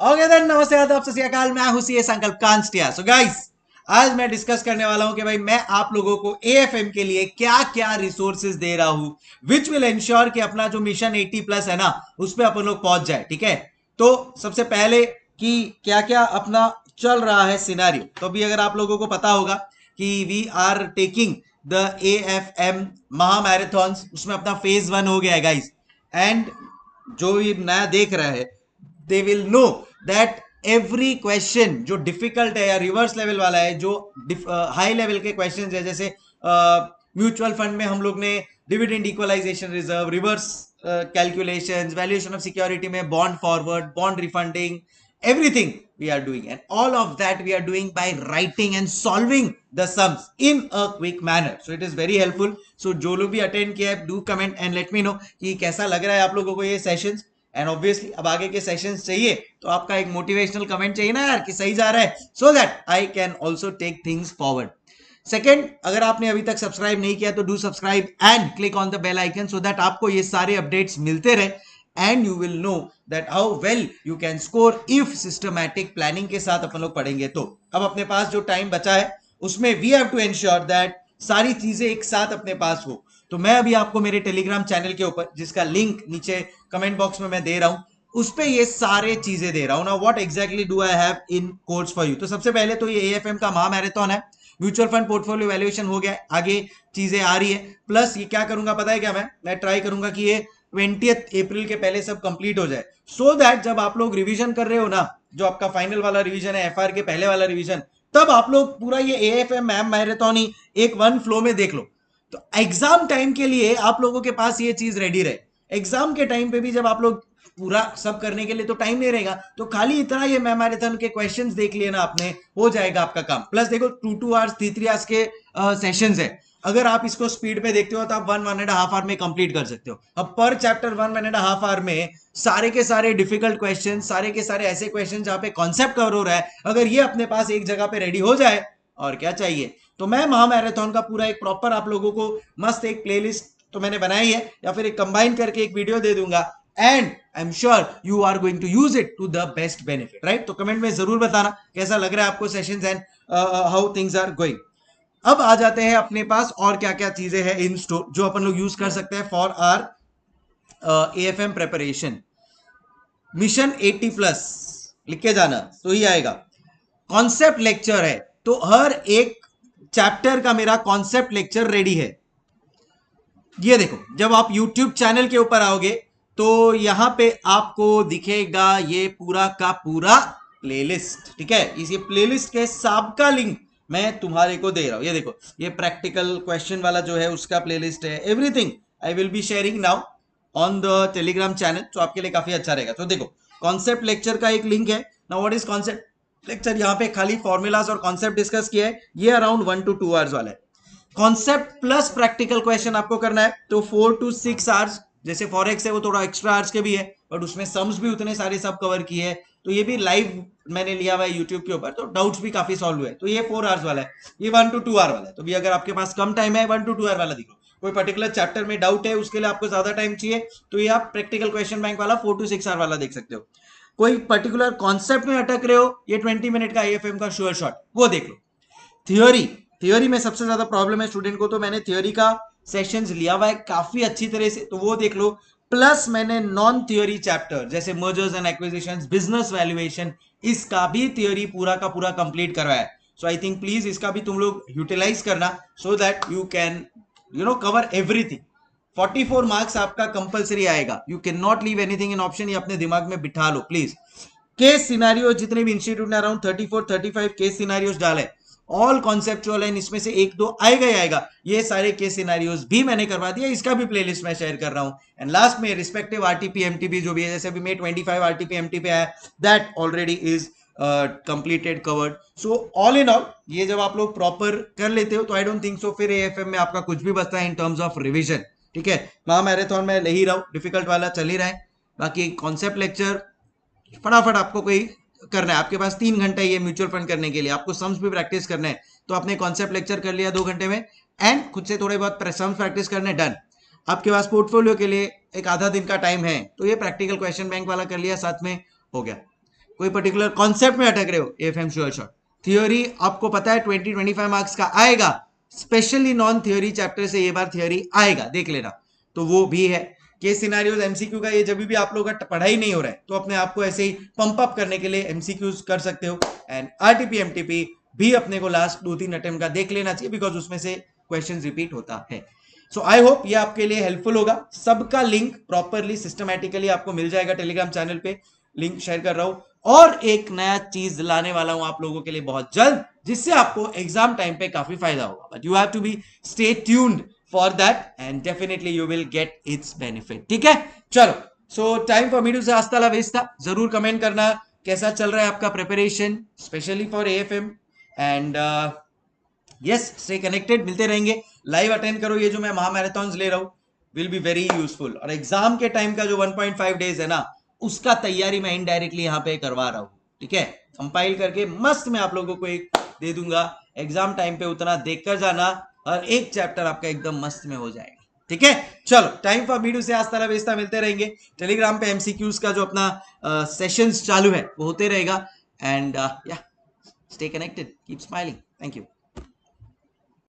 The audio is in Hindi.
ओके देन, नमस्ते आदाब सत श्री अकाल, मैं हूं सीए संकल्प कांस्टिया। सो गाइस, आज मैं डिस्कस करने वाला हूं कि भाई मैं आप लोगों को एएफएम के लिए क्या क्या रिसोर्सेज दे रहा हूं विच विल इंश्योर कि अपना जो मिशन 80+ है ना उस पर अपन लोग पहुंच जाए। ठीक है, तो सबसे पहले कि क्या क्या अपना चल रहा है सिनारियो, तो अभी अगर आप लोगों को पता होगा कि we are taking the AFM महा मैराथन, उसमें अपना फेज 1 हो गया है गाइस। एंड जो ये नया देख रहा है they will know that every question जो डिफिकल्ट है या रिवर्स लेवल वाला है, जो हाई लेवल के क्वेश्चन है, जैसे म्यूचुअल फंड में हम लोग ने dividend equalisation reserve, reverse calculations, valuation of security में bond forward, bond refunding, everything we are doing, and all of that we are doing by writing and solving the sums in a quick manner, so it is very helpful. So जो लोग भी अटेंड किया है, do comment and let me know कि कैसा लग रहा है आप लोगों को ये सेशंस। एंड ऑब्वियसली अब आगे के सेशंस चाहिए तो आपका एक मोटिवेशनल कमेंट चाहिए ना यार कि सही जा रहा है, so that I can also take things forward. Second, अगर आपने अभी तक सब्सक्राइब नहीं किया तो do subscribe and click on the bell icon so that आपको ये सारे अपडेट्स मिलते रहे and you will know that how well you can score if systematic planning के साथ अपन लोग पढ़ेंगे। तो अब अपने पास जो टाइम बचा है उसमें we have to ensure that सारी चीजें एक साथ अपने पास हो। तो मैं अभी आपको मेरे टेलीग्राम चैनल के ऊपर, जिसका लिंक नीचे कमेंट बॉक्स में मैं दे रहा हूं, उस पे ये सारे चीजें दे रहा हूं ना। What exactly do I have in course for you. तो सबसे पहले तो ये एएफएम का महा मैराथन है, म्यूचुअल फंड पोर्टफोलियो वैल्यूएशन हो गया है, आगे चीजें आ रही है। प्लस ये क्या करूंगा पता है क्या, मैं ट्राई करूंगा कि ये 20 अप्रैल के पहले सब कंप्लीट हो जाए, सो दैट जब आप लोग रिवीजन कर रहे हो ना, जो आपका फाइनल वाला रिवीजन है, एफआर के पहले वाला रिवीजन, तब आप लोग पूरा ये एएफएम मैम मैराथन ही एक वन फ्लो में देख लो। तो एग्जाम टाइम के लिए आप लोगों के पास ये चीज रेडी रहे। एग्जाम के टाइम पे भी जब आप लोग पूरा सब करने के लिए तो टाइम नहीं रहेगा, तो खाली इतना ये मैम मैराथन के क्वेश्चंस देख लिए ना आपने, हो जाएगा आपका काम। प्लस देखो 2 आवर्स 3 आवर्स के सेशंस है, अगर आप इसको स्पीड पे देखते हो तो आप 1.5 आवर में कंप्लीट कर सकते हो। अब पर चैप्टर 1.5 आवर में सारे के सारे डिफिकल्ट क्वेश्चन, सारे के सारे ऐसे क्वेश्चन जहां पे कॉन्सेप्ट कवर हो रहा है, अगर ये अपने पास एक जगह पे रेडी हो जाए, और क्या चाहिए। तो मैं महा मैराथन का पूरा एक प्रॉपर आप लोगों को मस्त एक प्लेलिस्ट तो मैंने बनाई है, या फिर एक कंबाइन करके एक वीडियो दे दूंगा, and I am sure you are going to use it to the best benefit, right. तो कमेंट में जरूर बताना कैसा लग रहा है आपको sessions and how things are going. अब आ जाते हैं अपने पास और क्या क्या चीजें हैं इन स्टोर जो अपन लोग यूज कर सकते हैं for our AFM preparation. Mission 80+ लिख के जाना तो ही आएगा। कॉन्सेप्ट लेक्चर है, तो हर एक चैप्टर का मेरा कॉन्सेप्ट लेक्चर रेडी है। ये देखो, जब आप YouTube चैनल के ऊपर आओगे तो यहां पे आपको दिखेगा ये पूरा का पूरा प्लेलिस्ट। ठीक है, इस ये प्लेलिस्ट के सबका लिंक मैं तुम्हारे को दे रहा हूं। ये देखो, ये प्रैक्टिकल क्वेश्चन वाला जो है उसका प्लेलिस्ट है। Everything I will be sharing now on the Telegram channel, तो आपके लिए काफी अच्छा रहेगा। तो देखो, कॉन्सेप्ट लेक्चर का एक लिंक है। Now what is concept lecture, यहाँ पे खाली फॉर्मूलाज और कॉन्सेप्ट डिस्कस किया है। ये अराउंड 1 to 2 आवर्स वाला है। कॉन्सेप्ट प्लस प्रैक्टिकल क्वेश्चन आपको करना है तो 4 to 6 आवर्स। जैसे फॉरेक्स है वो थोड़ा एक्स्ट्रा आवर्स के भी है, बट उसमें सम्स भी उतने सारे सब कवर किए हैं। तो ये भी लाइव मैंने लिया हुआ है यूट्यूब के ऊपर, तो डाउट्स भी काफी सॉल्व हुए। तो ये 4 आवर्स वाला है, ये 1 to 2 आवर वाला है। तो भी अगर आपके पास कम टाइम है, 1 to 2 आवर वाला दिखो। कोई पर्टिकुलर चैप्टर में डाउट है, उसके लिए आपको ज्यादा टाइम चाहिए, तो ये आप प्रैक्टिकल क्वेश्चन बैंक वाला 4 to 6 आवर वाला देख सकते हो। कोई पर्टिकुलर कॉन्सेप्ट में अटक रहे हो, ये 20 मिनट का एएफएम का श्योर शॉट, वो देख लो। थियोरी में सबसे ज्यादा प्रॉब्लम है स्टूडेंट को, तो मैंने थियोरी का सेशंस लिया हुआ है काफी अच्छी तरह से, तो वो देख लो। प्लस मैंने नॉन थियोरी चैप्टर जैसे mergers and acquisitions, business valuation, इसका भी थियोरी पूरा का पूरा कंप्लीट करवाया है। सो आई थिंक प्लीज इसका भी तुम लोग यूटिलाइज करना, so that you can cover everything. 44 marks आपका कंपलसरी आएगा, you can not leave anything in option, ये अपने दिमाग में बिठा लो प्लीज। केस सिनारियो जितने भी इंस्टीट्यूट ने अराउंड 34-35 केस सिनारियोज डाले, ऑल कॉन्सेप्चुअल है, इसमें से 1-2 आएगा ही आएगा। ये सारे केस सिनारियोज भी मैंने करवा दिया, इसका भी प्लेलिस्ट मैं शेयर कर रहा हूं। एंड लास्ट में रिस्पेक्टिव आरटीपी एमटीपी जो भी है, जैसे अभी मैं 25 आरटीपी एमटीपी आया, that already is completed covered. So all in all ये जब आप लोग प्रॉपर कर लेते हो तो आई डोंट थिंक सो फिर एएफएम में आपका कुछ भी बचता है इन टर्म्स ऑफ रिविजन। ठीक है, महा मैराथन में ले ही रहा हूं, डिफिकल्ट वाला चल ही रहा है। बाकी कॉन्सेप्ट लेक्चर फटाफट आपको कोई करना है, आपके पास 3 घंटे ये म्यूचुअल फंड करने के लिए, आपको सम्स भी प्रैक्टिस करना है, तो आपने कॉन्सेप्ट लेक्चर कर लिया 2 घंटे में, एंड खुद से थोड़े बहुत सम्स प्रैक्टिस करने, डन। आपके पास पोर्टफोलियो के लिए एक आधा दिन का टाइम है, तो ये प्रैक्टिकल क्वेश्चन बैंक वाला कर लिया, साथ में हो गया। कोई पर्टिकुलर कॉन्सेप्ट में अटक रहे हो, एएफएम श्योर शॉट। थियोरी आपको पता है 20-25 मार्क्स का आएगा, स्पेशली नॉन थियोरी चैप्टर से ये बार थियोरी आएगा, देख लेना। तो वो भी है। केस सिनेरियोज एमसीक्यू का ये जब भी आप लोगों का पढ़ाई नहीं हो रहा है तो अपने आप को ऐसे ही पंप अप करने के लिए एमसीक्यूज कर सकते हो। एंड आरटीपी एमटीपी भी अपने को लास्ट 2-3 अटेम्प्ट का देख लेना चाहिए, बिकॉज उसमें से क्वेश्चन रिपीट होता है। सो आई होप ये आपके लिए हेल्पफुल होगा। सबका लिंक प्रॉपरली सिस्टमैटिकली आपको मिल जाएगा टेलीग्राम चैनल पे, लिंक शेयर कर रहा हूं। और एक नया चीज लाने वाला हूं आप लोगों के लिए बहुत जल्द, जिससे आपको एग्जाम टाइम पे काफी फायदा होगा, but you have to be stay tuned for that and definitely you will get its benefit. ठीक है, चलो। So time for me to say हasta la vista। जरूर कमेंट करना कैसा चल रहा है आपका preparation, specially for AFM. And yes, stay connected, मिलते रहेंगे। लाइव अटेंड करो, ये जो मैं महामैराथन ले रहा हूं विल बी वेरी यूजफुल। और एग्जाम के टाइम का जो 1.5 डेज है ना, उसका तैयारी मैं इनडायरेक्टली यहाँ पे करवा रहा हूँ। ठीक है, कंपाइल करके मस्त मैं आप लोगों को एक दे दूंगा। एग्जाम टाइम पे उतना देखकर जाना और एक चैप्टर आपका एकदम मस्त में हो जाएगा। ठीक है, चलो। टाइम फॉर मीडू से hasta la vista, मिलते रहेंगे। टेलीग्राम पे एमसीक्यूज का जो अपना सेशंस चालू है वो होते रहेगा। एंड या, stay connected, keep smiling. Thank you.